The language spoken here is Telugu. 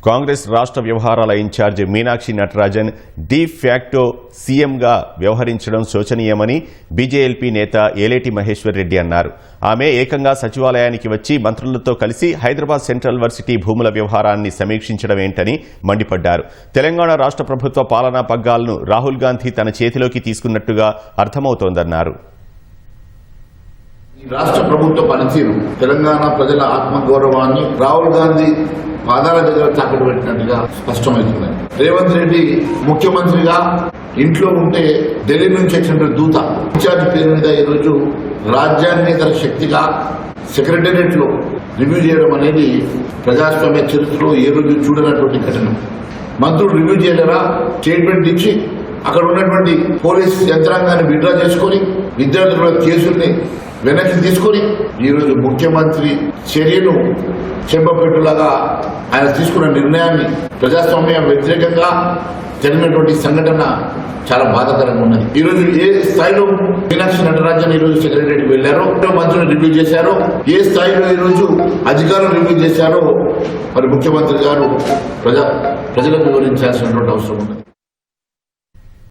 కాంగ్రెస్ రాష్ట్ర వ్యవహారాల incharge Meenakshi Natarajan de facto సీఎంగా వ్యవహరించడం శోచనీయమని బీజేఎల్పీ నేత ఏలేటి మహేశ్వర్ రెడ్డి అన్నారు. ఆమె ఏకంగా సచివాలయానికి వచ్చి మంత్రులతో కలిసి హైదరాబాద్ సెంట్రల్ వర్సిటీ భూముల వ్యవహారాన్ని సమీక్షించడం ఏంటని మండిపడ్డారు. తెలంగాణ రాష్ట్ర ప్రభుత్వ పాలనా పగ్గాలను రాహుల్ గాంధీ తన చేతిలోకి తీసుకున్నట్టుగా అర్థమవుతోందన్నారు. రాష్ట్ర ప్రభుత్వ పనితీరు తెలంగాణ ప్రజల ఆత్మగౌరవాన్ని రాహుల్ గాంధీ పాదాల దగ్గర తాకట్టు పెట్టినట్టుగా స్పష్టమవుతుంది. రేవంత్ రెడ్డి ముఖ్యమంత్రిగా ఇంట్లో ఉంటే ఢిల్లీ నుంచి వచ్చిన దూత ఇన్ఛార్జ్ పేరు మీద ఈరోజు రాజ్యాంగేతర శక్తిగా సెక్రటేరియట్ లో రివ్యూ చేయడం అనేది ప్రజాస్వామ్య చరిత్రలో ఏ రోజు చూడనటువంటి ఘటన. మంత్రులు రివ్యూ చేయలేరా? స్టేట్మెంట్ ఇచ్చి అక్కడ ఉన్నటువంటి పోలీస్ యంత్రాంగాన్ని విత్డ్రా చేసుకుని విద్యార్థుల కేసుల్ని వెనక్కి తీసుకుని ఈరోజు ముఖ్యమంత్రి చర్యను చెంపపెట్టులాగా ఆయన తీసుకున్న నిర్ణయాన్ని ప్రజాస్వామ్య వ్యతిరేకంగా జరిగినటువంటి సంఘటన చాలా బాధాకరంగా ఉన్నది. ఈరోజు ఏ స్థాయిలో మీనాక్షి నటరాజన్ ఈరోజు సెక్రటరీకి వెళ్లారో, మంత్రులు రివ్యూ చేశారో, ఏ స్థాయిలో ఈరోజు అధికారులు రివ్యూ చేశారో మరి ముఖ్యమంత్రి గారు ప్రజలకు వివరించాల్సినటువంటి అవసరం ఉన్నది.